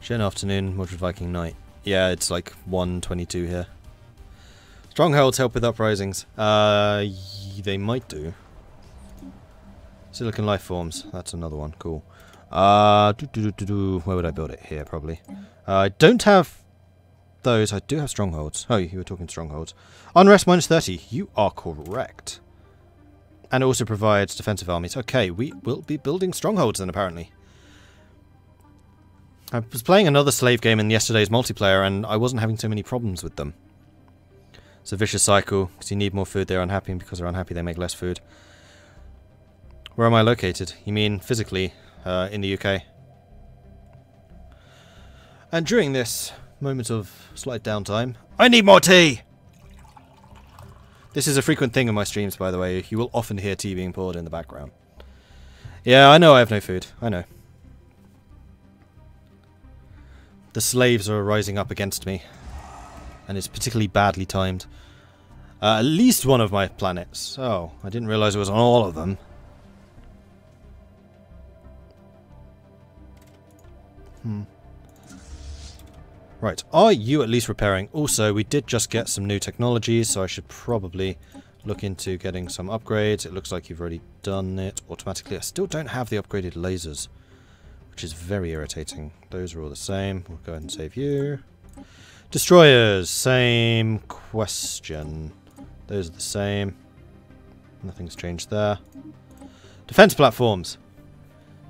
Shen afternoon, Mordred Viking night. Yeah, it's like 1:22 here. Strongholds help with uprisings. They might do. Silicon life forms. That's another one. Cool. Where would I build it? Here, probably. I don't have those. I do have strongholds. Oh, you were talking strongholds. Unrest -30. You are correct. And it also provides defensive armies. Okay, we will be building strongholds then, apparently. I was playing another slave game in yesterday's multiplayer, and I wasn't having too many problems with them. It's a vicious cycle, because you need more food, they're unhappy, and because they're unhappy, they make less food. Where am I located? You mean physically, in the UK? And during this moment of slight downtime, I need more tea! This is a frequent thing in my streams, by the way. You will often hear tea being poured in the background. Yeah, I know I have no food. I know. The slaves are rising up against me. And it's particularly badly timed. At least one of my planets. Oh, I didn't realize it was on all of them. Right, are you at least repairing? Also, we did just get some new technologies, so I should probably look into getting some upgrades. It looks like you've already done it automatically. I still don't have the upgraded lasers, which is very irritating. Those are all the same. We'll go ahead and save you. Destroyers, same question. Those are the same. Nothing's changed there. Defense platforms.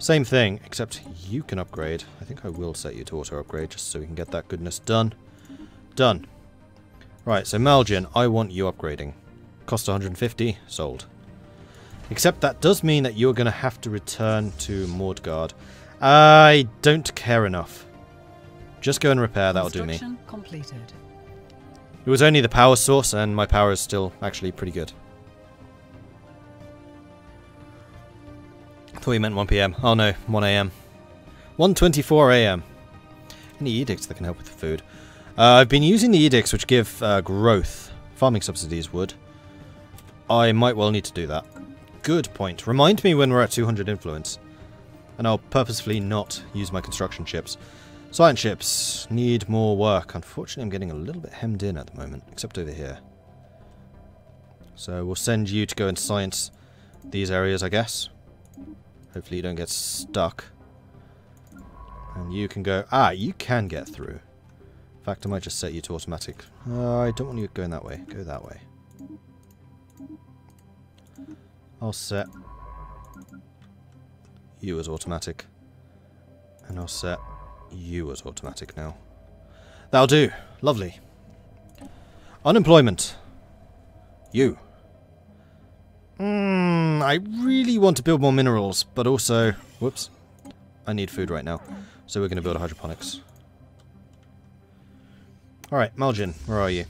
Same thing, except you can upgrade. I think I will set you to auto-upgrade, just so we can get that goodness done. Done. Right, so Malgian, I want you upgrading. Cost 150, sold. Except that does mean that you're going to have to return to Mordred. I don't care enough. Just go and repair, that'll do me. Completed. It was only the power source, and my power is still actually pretty good. I thought you meant 1 PM. Oh no, 1 AM. 1:24 AM. Any edicts that can help with the food? I've been using the edicts which give growth. Farming subsidies would. I might well need to do that. Good point. Remind me when we're at 200 influence. And I'll purposefully not use my construction ships. Science ships need more work. Unfortunately, I'm getting a little bit hemmed in at the moment, except over here. So we'll send you to go and science these areas, I guess. Hopefully you don't get stuck. And you can go... Ah, you can get through. In fact, I might just set you to automatic. I don't want you going that way. Go that way. I'll set you as automatic. And I'll set you as automatic now. That'll do. Lovely. Unemployment. You. I really want to build more minerals, but also... Whoops. I need food right now. So we're going to build a hydroponics. Alright, Malgian, where are you?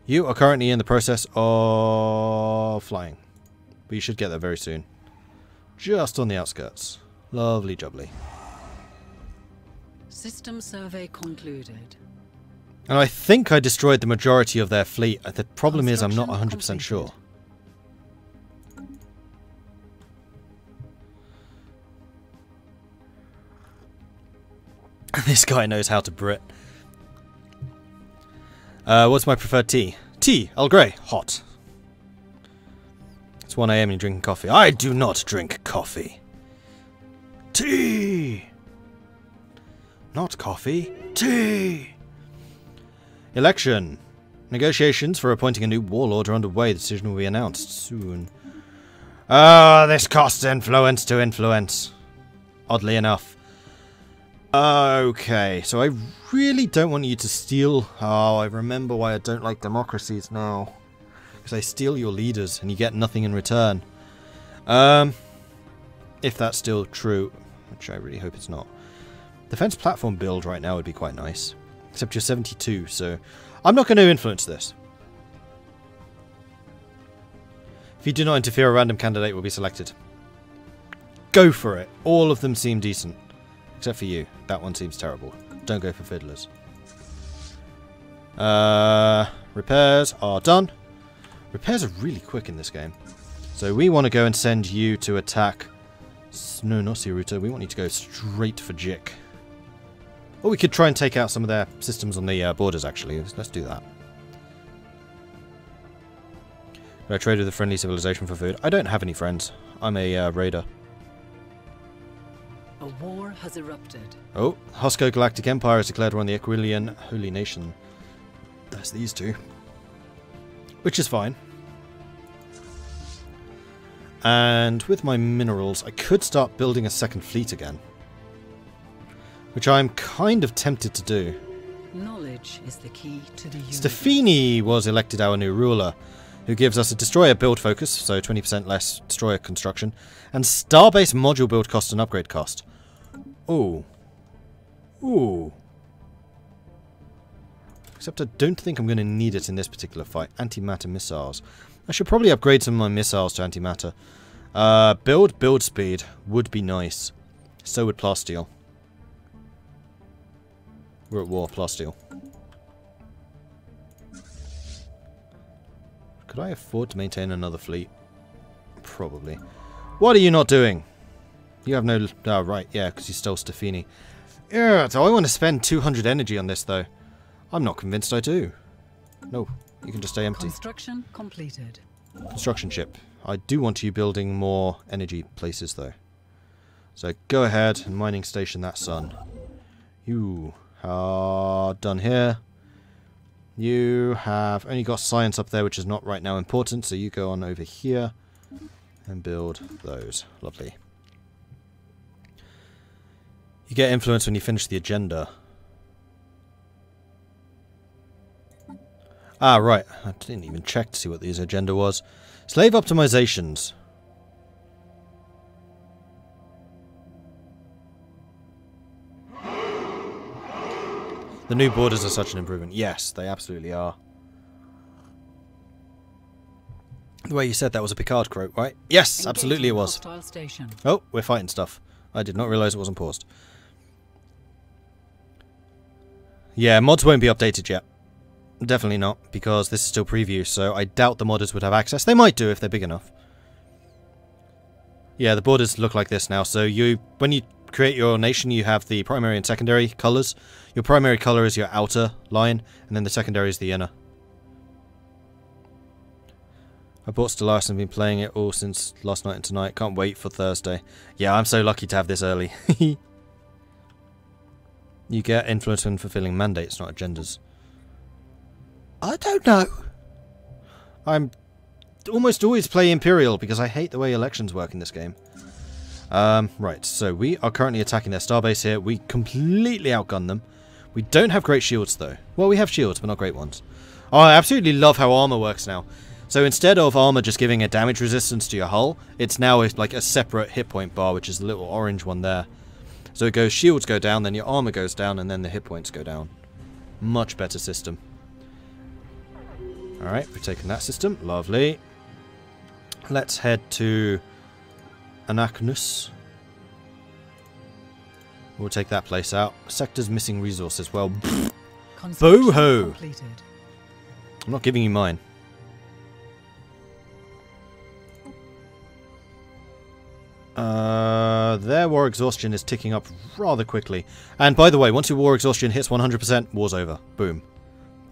You are currently in the process of flying. But you should get there very soon. Just on the outskirts. Lovely jubbly. System survey concluded. And I think I destroyed the majority of their fleet. The problem is I'm not 100% sure. This guy knows how to Brit. What's my preferred tea? Tea, Earl Grey, hot. It's 1 AM and you're drinking coffee. I do not drink coffee. Tea! Not coffee, tea! Election. Negotiations for appointing a new warlord are underway. The decision will be announced soon. This costs influence to influence. Oddly enough. Okay, so I really don't want you to steal... Oh, I remember why I don't like democracies now. Because they steal your leaders and you get nothing in return. If that's still true, which I really hope it's not. Defense platform build right now would be quite nice. Except you're 72, so... I'm not going to influence this. If you do not interfere, a random candidate will be selected. Go for it. All of them seem decent. Except for you. That one seems terrible. Don't go for fiddlers. Repairs are done. Repairs are really quick in this game. So we want to go and send you to attack... No, not Siruta. We want you to go straight for Jik. Or we could try and take out some of their systems on the borders, actually. Let's do that. Could I trade with a friendly civilization for food? I don't have any friends. I'm a raider. A war has erupted. Oh, Hosco Galactic Empire has declared war on the Aquilian Holy Nation. That's these two. Which is fine. And with my minerals, I could start building a second fleet again. Which I'm kind of tempted to do. Knowledge is the key to the universe. Stefani was elected our new ruler, who gives us a destroyer build focus, so 20% less destroyer construction, and starbase module build cost and upgrade cost. Ooh. Ooh. Except I don't think I'm going to need it in this particular fight. Antimatter missiles. I should probably upgrade some of my missiles to antimatter. Build speed would be nice. So would plasteel. We're at war, plasteel. Could I afford to maintain another fleet? Probably. What are you not doing? You have no... Oh, right, yeah, because you stole Stefani. Yeah, so I want to spend 200 energy on this, though. I'm not convinced I do. No, you can just stay empty. Construction completed. Construction ship. I do want you building more energy places, though. So go ahead and mining station that sun. You are done here. You have only got science up there, which is not right now important, so you go on over here and build those. Lovely. You get influence when you finish the agenda. Ah, right. I didn't even check to see what the agenda was. Slave optimizations. The new borders are such an improvement. Yes, they absolutely are. The way you said that was a Picard quote, right? Yes, absolutely it was. Hostile station. Oh, we're fighting stuff. I did not realise it wasn't paused. Yeah, mods won't be updated yet. Definitely not, because this is still preview, so I doubt the modders would have access. They might do if they're big enough. Yeah, the borders look like this now, so when you create your nation, you have the primary and secondary colours. Your primary colour is your outer line, and then the secondary is the inner. I bought Stellaris and been playing it all since last night and tonight. Can't wait for Thursday. Yeah, I'm so lucky to have this early. You get influence when fulfilling mandates, not agendas. I don't know. I'm almost always play Imperial because I hate the way elections work in this game. Right, so we are currently attacking their starbase here. We completely outgun them. We don't have great shields though. Well, we have shields, but not great ones. Oh, I absolutely love how armor works now. So instead of armor just giving a damage resistance to your hull, it's now like a separate hit point bar, which is the little orange one there. So it goes shields go down, then your armor goes down, and then the hit points go down. Much better system. Alright, we've taken that system. Lovely. Let's head to Anachnus. We'll take that place out. Sector's missing resources. Well, boo-hoo! I'm not giving you mine. Their war exhaustion is ticking up rather quickly. And by the way, once your war exhaustion hits 100%, war's over. Boom.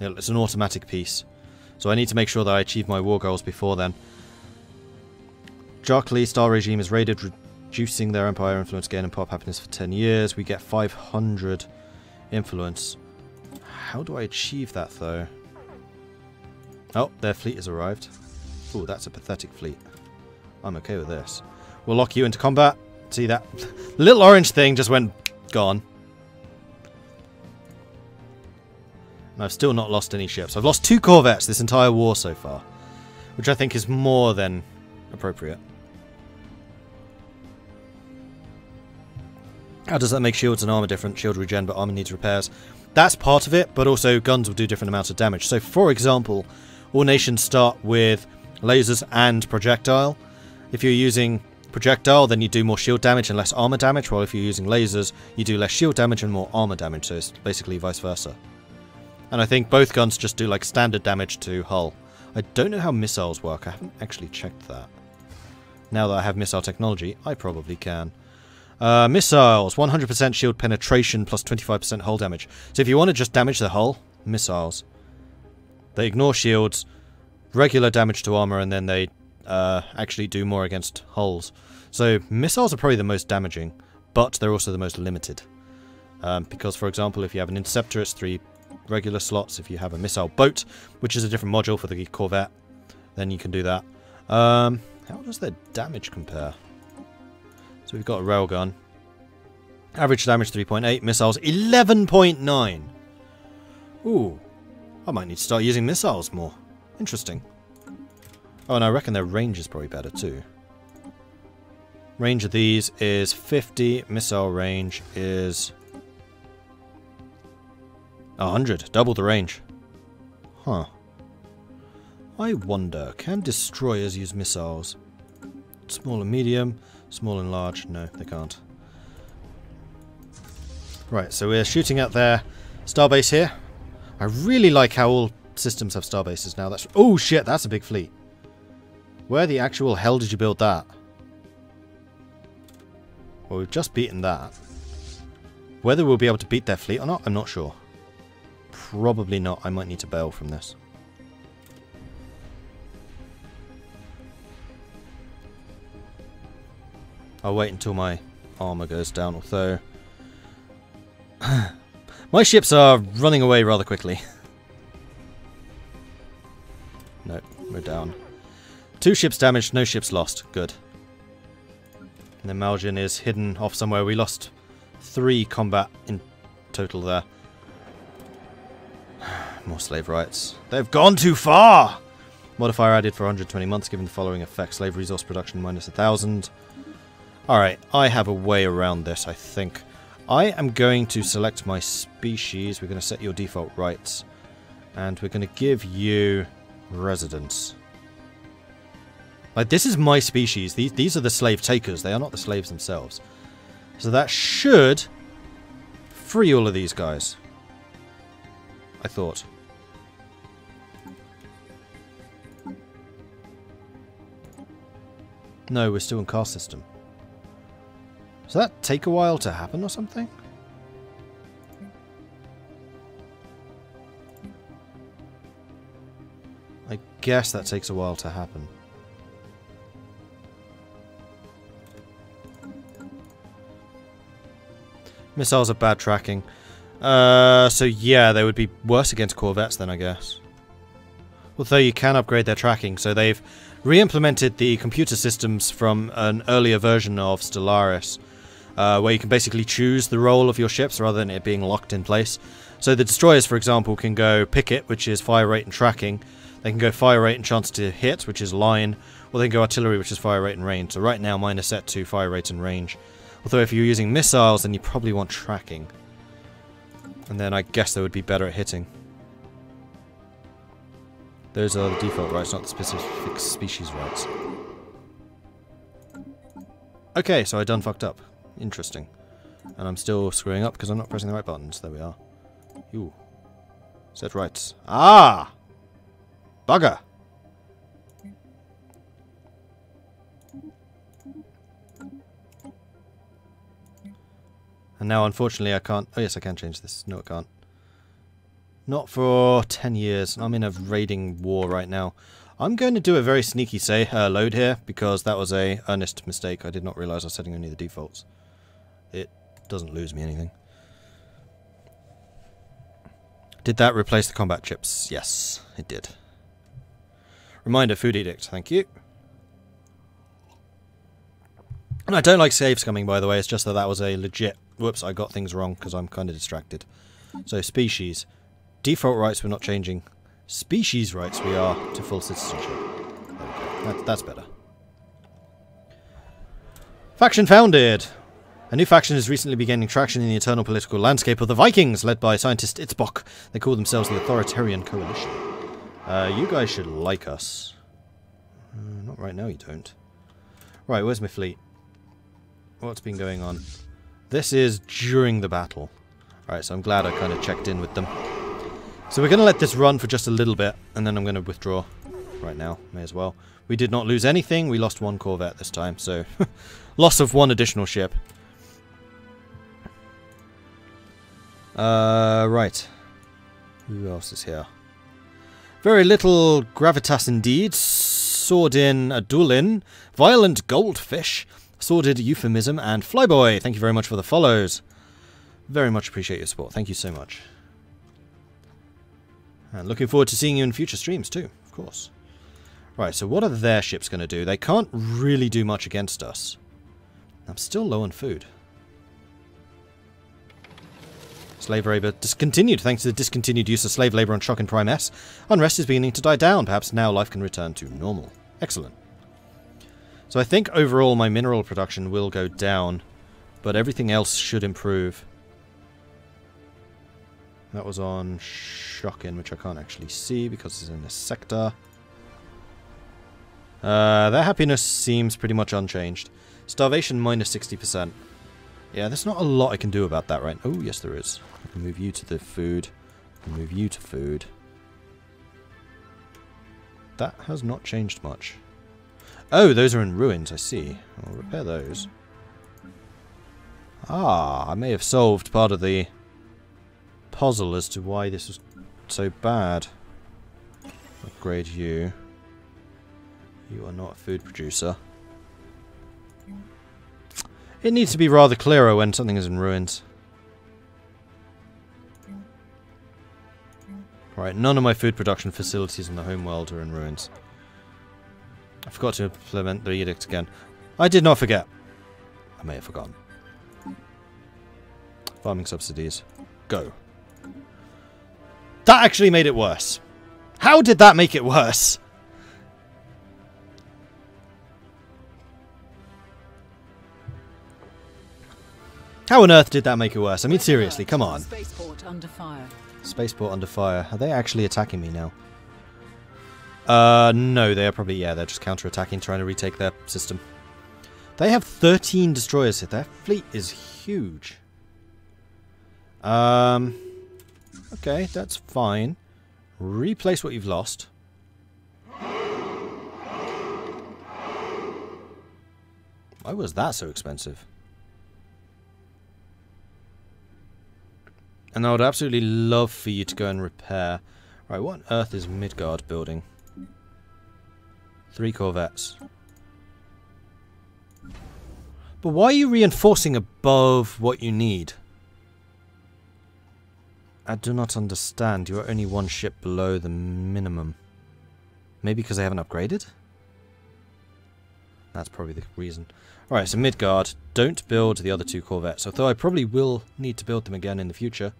It's an automatic piece. So I need to make sure that I achieve my war goals before then. Jarkly Star Regime is raided, reducing their empire influence gain and pop happiness for 10 years. We get 500 influence. How do I achieve that, though? Oh, their fleet has arrived. Ooh, that's a pathetic fleet. I'm okay with this. We'll lock you into combat. See that? The little orange thing just went gone. And I've still not lost any ships. I've lost 2 corvettes this entire war so far, which I think is more than appropriate. How does that make shields and armor different? Shield regen, but armor needs repairs. That's part of it, but also guns will do different amounts of damage. So, for example, all nations start with lasers and projectile. If you're using projectile, then you do more shield damage and less armor damage, while if you're using lasers, you do less shield damage and more armor damage, so it's basically vice versa. And I think both guns just do like standard damage to hull. I don't know how missiles work, I haven't actually checked that. Now that I have missile technology, I probably can. Missiles, 100% shield penetration plus 25% hull damage. So if you want to just damage the hull, missiles. They ignore shields, regular damage to armor, and then they actually do more against hulls. So missiles are probably the most damaging, but they're also the most limited. Because, for example, if you have an interceptor, it's 3 regular slots. If you have a missile boat, which is a different module for the corvette, then you can do that. How does their damage compare? So we've got a railgun. Average damage 3.8, missiles 11.9. Ooh, I might need to start using missiles more. Interesting. Oh, and I reckon their range is probably better too. Range of these is 50, missile range is 100, double the range. Huh. I wonder, can destroyers use missiles? Small and medium, small and large. No, they can't. Right, so we're shooting at their starbase here. I really like how all systems have starbases now. That's oh shit, that's a big fleet. Where the actual hell did you build that? Well, we've just beaten that. Whether we'll be able to beat their fleet or not, I'm not sure. Probably not. I might need to bail from this. I'll wait until my armor goes down, although my ships are running away rather quickly. Nope, we're down. 2 ships damaged, no ships lost. Good. And then Malgin is hidden off somewhere. We lost 3 combat in total there. More slave rights. They've gone too far! Modifier added for 120 months, given the following effect. Slave resource production minus 1,000. Alright, I have a way around this, I think. I am going to select my species. We're going to set your default rights. And we're going to give you residence. Like, this is my species. These are the slave takers. They are not the slaves themselves. So that should free all of these guys. I thought. No, we're still in caste system. Does that take a while to happen or something? I guess that takes a while to happen. Missiles are bad tracking. So yeah, they would be worse against corvettes then, I guess. Although you can upgrade their tracking, so they've re-implemented the computer systems from an earlier version of Stellaris, where you can basically choose the role of your ships rather than it being locked in place. So the destroyers, for example, can go picket, which is fire rate and tracking. They can go fire rate and chance to hit, which is line, or they can go artillery, which is fire rate and range. So right now mine is set to fire rate and range. Although if you're using missiles, then you probably want tracking. And then I guess they would be better at hitting. Those are the default rights, not the specific species rights. Okay, so I done fucked up. Interesting. And I'm still screwing up because I'm not pressing the right buttons. There we are. Ooh. Set rights. Ah! Bugger! And now, unfortunately, I can't... Oh, yes, I can change this. No, I can't. Not for 10 years. I'm in a raiding war right now. I'm going to do a very sneaky load here, because that was a earnest mistake. I did not realise I was setting only the defaults. It doesn't lose me anything. Did that replace the combat chips? Yes, it did. Reminder, food edict. Thank you. And I don't like saves coming, by the way. It's just that that was a legit... Whoops, I got things wrong because I'm kind of distracted. So, species. Default rights we're not changing. Species rights we are to full citizenship. There we go. That's better. Faction founded! A new faction has recently been gaining traction in the eternal political landscape of the Vikings, led by scientist Itzbok. They call themselves the Authoritarian Coalition. You guys should like us. Not right now, you don't. Right, where's my fleet? What's been going on? This is during the battle. Alright, so I'm glad I kind of checked in with them. So we're going to let this run for just a little bit, and then I'm going to withdraw right now. May as well. We did not lose anything. We lost 1 corvette this time, so loss of 1 additional ship. Right. Who else is here? Very little gravitas indeed. Swordin Adulin. Violent Goldfish. Sordid Euphemism. And Flyboy. Thank you very much for the follows. Very much appreciate your support. Thank you so much. And looking forward to seeing you in future streams too, of course. Right, so what are their ships going to do? They can't really do much against us. I'm still low on food. Slave labour discontinued. Thanks to the discontinued use of slave labour on Shock and Prime S, unrest is beginning to die down. Perhaps now life can return to normal. Excellent. So I think overall my mineral production will go down, but everything else should improve. That was on Shocking, which I can't actually see because it's in this sector. Their happiness seems pretty much unchanged. Starvation minus 60%. Yeah, there's not a lot I can do about that, right? Oh, yes there is. I can move you to the food. I can move you to food. That has not changed much. Oh, those are in ruins, I see. I'll repair those. Ah, I may have solved part of the puzzle as to why this was so bad. Upgrade you. You are not a food producer. It needs to be rather clearer when something is in ruins. Right, none of my food production facilities in the homeworld are in ruins. I forgot to implement the edict again. I did not forget. I may have forgotten. Farming subsidies. Go. That actually made it worse. How did that make it worse? How on earth did that make it worse? I mean, seriously, come on. Spaceport under fire. Spaceport under fire. Are they actually attacking me now? No, they are probably, yeah, they're just counter-attacking, trying to retake their system. They have 13 destroyers here. Their fleet is huge. Okay, that's fine. Replace what you've lost. Why was that so expensive? And I would absolutely love for you to go and repair. Right, what on earth is Midgard building? 3 corvettes. But why are you reinforcing above what you need? I do not understand. You are only 1 ship below the minimum. Maybe because they haven't upgraded? That's probably the reason. Alright, so Midgard, don't build the other 2 corvettes. Although I probably will need to build them again in the future.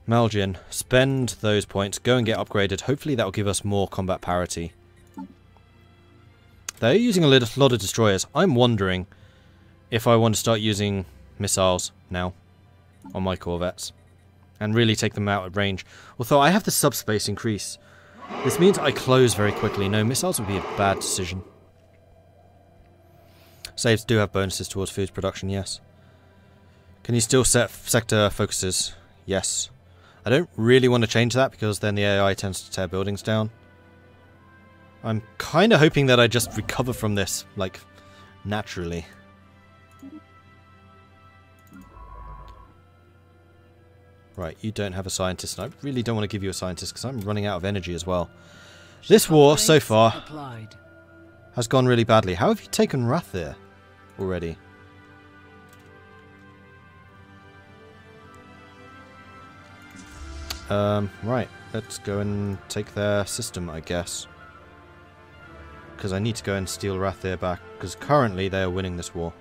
Malgin, spend those points. Go and get upgraded. Hopefully that will give us more combat parity. They're using a lot of destroyers. I'm wondering if I want to start using missiles now on my corvettes. And really take them out at range. Although I have the subspace increase. This means I close very quickly. No, missiles would be a bad decision. Saves do have bonuses towards food production, yes. Can you still set sector focuses? Yes. I don't really want to change that because then the AI tends to tear buildings down. I'm kind of hoping that I just recover from this, like, naturally. Right, you don't have a scientist, and I really don't want to give you a scientist because I'm running out of energy as well. This war, so far, has gone really badly. How have you taken Rathir already? Right, let's go and take their system, I guess. Because I need to go and steal Rathir back, because currently they are winning this war.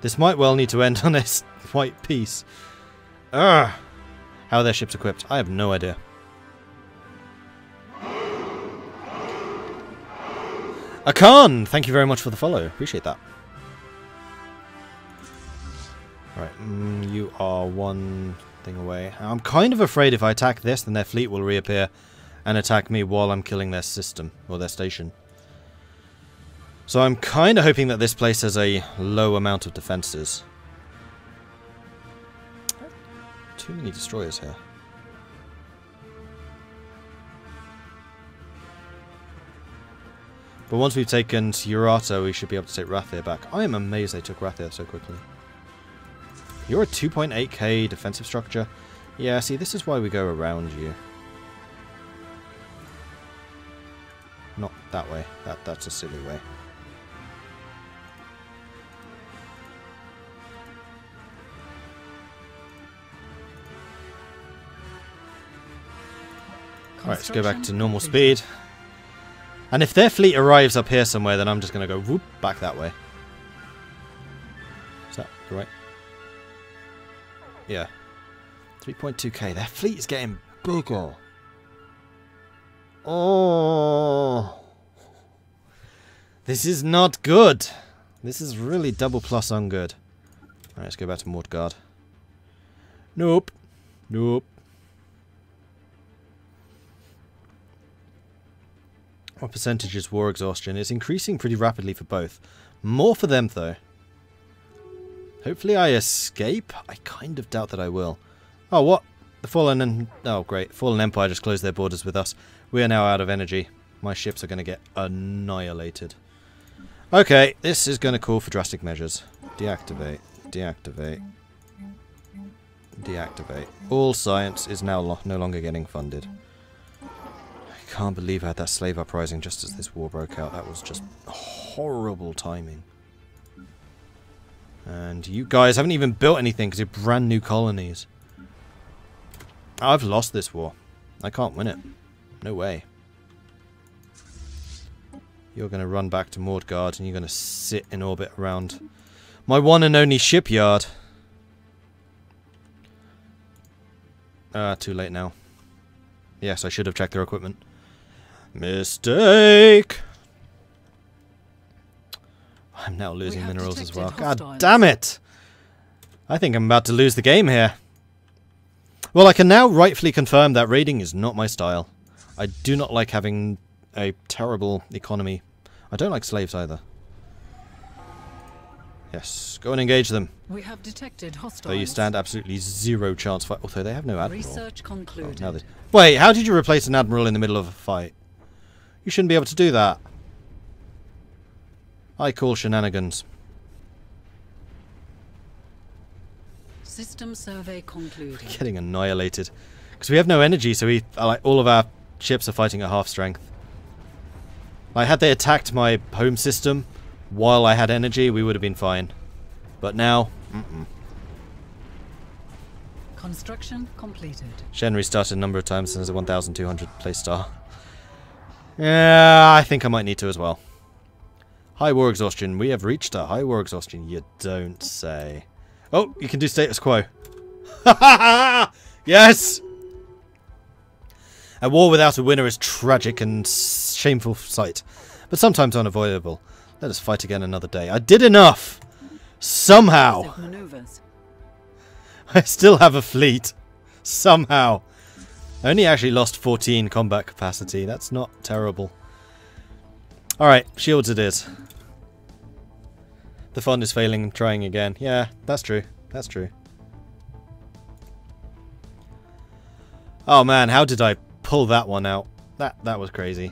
This might well need to end on this white peace. Ugh! How are their ships equipped? I have no idea. Akan! Thank you very much for the follow. Appreciate that. Right, you are 1 thing away. I'm kind of afraid if I attack this, then their fleet will reappear and attack me while I'm killing their system, or their station. So I'm kind of hoping that this place has a low amount of defenses. Too many destroyers here. But once we've taken Urata, we should be able to take Rathir back. I am amazed they took Rathir so quickly. You're a 2.8k defensive structure. Yeah, see, this is why we go around you. Not that way. That's a silly way. Alright, let's go back to normal speed. And if their fleet arrives up here somewhere, then I'm just going to go whoop back that way. Is that right? Yeah. 3.2k. Their fleet is getting bigger. Oh. This is not good. This is really double plus on good. Alright, let's go back to Mordred. Nope. Nope. What percentage is war exhaustion? It's increasing pretty rapidly for both. More for them, though. Hopefully I escape. I kind of doubt that I will. Oh, what? The Fallen... Oh, great. Fallen Empire just closed their borders with us. We are now out of energy. My ships are going to get annihilated. Okay, this is going to call for drastic measures. Deactivate. Deactivate. Deactivate. All science is now no longer getting funded. I can't believe I had that slave uprising just as this war broke out. That was just horrible timing. And you guys haven't even built anything because you're brand new colonies. I've lost this war. I can't win it. No way. You're going to run back to Mordred and you're going to sit in orbit around my one and only shipyard. Too late now. Yes, I should have checked their equipment. Mistake! I'm now losing minerals as well. God damn it! I think I'm about to lose the game here. Well, I can now rightfully confirm that raiding is not my style. I do not like having a terrible economy. I don't like slaves either. Yes, go and engage them. We have detected hostiles. Though you stand absolutely zero chance fight. Although they have no admiral. Research concluded. Oh, wait, how did you replace an admiral in the middle of a fight? You shouldn't be able to do that. I call shenanigans. System survey concluded. Getting annihilated. Because we have no energy, so like all of our ships are fighting at half strength. Like, had they attacked my home system while I had energy, we would have been fine. But now, Construction completed. Shen restarted a number of times since a 1,200 place star. Yeah, I think I might need to as well. High war exhaustion. We have reached a high war exhaustion. You don't say. Oh, you can do status quo. Yes! A war without a winner is tragic and shameful sight, but sometimes unavoidable. Let us fight again another day. I did enough! Somehow! I still have a fleet. Somehow. I only actually lost 14 combat capacity. That's not terrible. Alright, shields it is. The fund is failing and trying again. Yeah, that's true. That's true. Oh man, how did I pull that one out? That was crazy.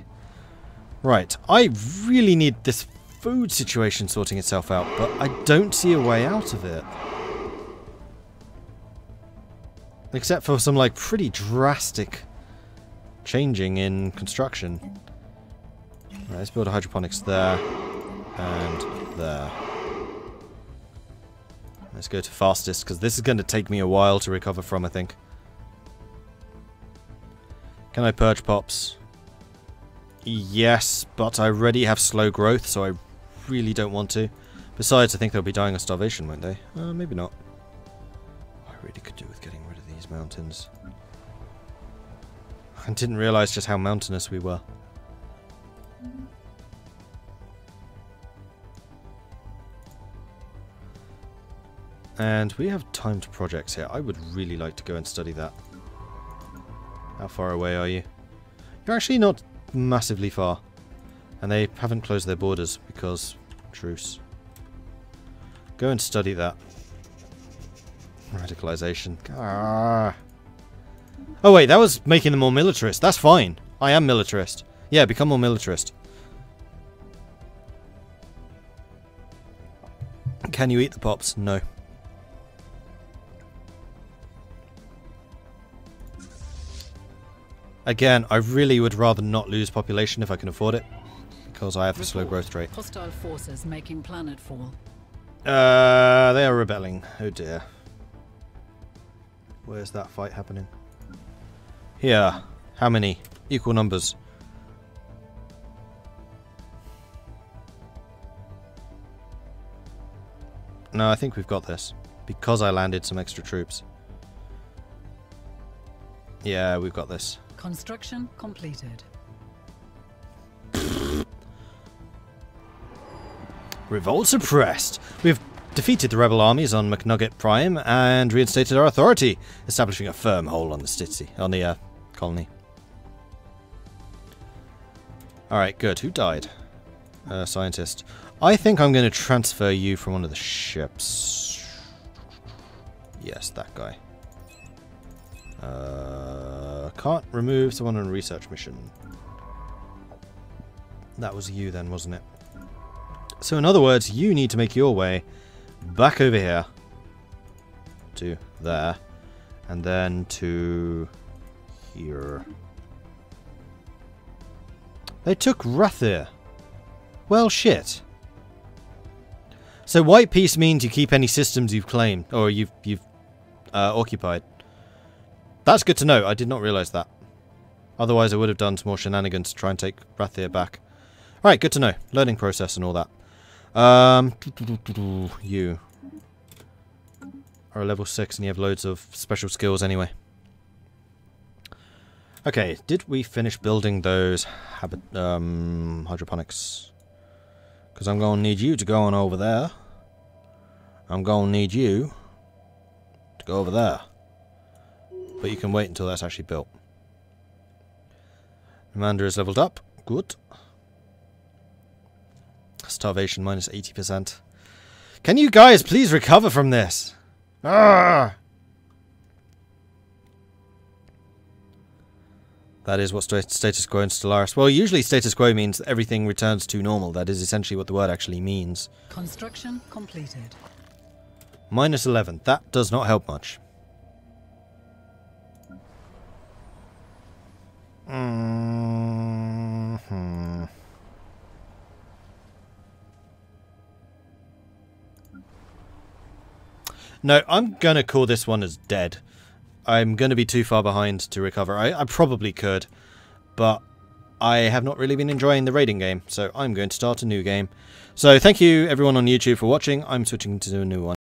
Right, I really need this food situation sorting itself out, but I don't see a way out of it. Except for some, like, pretty drastic changing in construction. Right, let's build a hydroponics there. And there. Let's go to fastest, because this is going to take me a while to recover from, I think. Can I purge pops? Yes, but I already have slow growth, so I really don't want to. Besides, I think they'll be dying of starvation, won't they? Maybe not. I really could do with getting rid of these mountains. I didn't realise just how mountainous we were. And we have timed projects here. I would really like to go and study that. How far away are you? You're actually not massively far. And they haven't closed their borders because truce. Go and study that. Radicalization. Ah. Oh wait, that was making them more militarist. That's fine. I am militarist. Yeah, become more militarist. Can you eat the pops? No. Again, I really would rather not lose population if I can afford it, because I have the slow growth rate. Hostile forces making planetfall. They are rebelling. Oh dear. Where's that fight happening? Here. How many? Equal numbers. No, I think we've got this. Because I landed some extra troops. Yeah, we've got this. Construction completed. Revolt suppressed. We've defeated the rebel armies on McNugget Prime and reinstated our authority, establishing a firm hold on the city, on the colony. Alright, good. Who died? Scientist. I think I'm going to transfer you from one of the ships. Yes, that guy. Can't remove someone on a research mission. That was you then, wasn't it? So in other words, you need to make your way back over here to there and then to here. They took Rathir. Well, shit. So white peace means you keep any systems you've claimed or you've occupied. That's good to know. I did not realise that. Otherwise, I would have done some more shenanigans to try and take Rathir back. Right, good to know. Learning process and all that. You are a level 6 and you have loads of special skills anyway. Okay, did we finish building those hydroponics? Because I'm going to need you to go on over there. I'm going to need you to go over there. But you can wait until that's actually built. Commander is leveled up. Good. Starvation minus 80%. Can you guys please recover from this? Arrgh! That is what status quo in Stellaris. Well, usually status quo means everything returns to normal. That is essentially what the word actually means. Construction completed. Minus 11. That does not help much. No, I'm going to call this one as dead. I'm going to be too far behind to recover. I probably could, but I have not really been enjoying the raiding game, so I'm going to start a new game. So thank you everyone on YouTube for watching. I'm switching to a new one.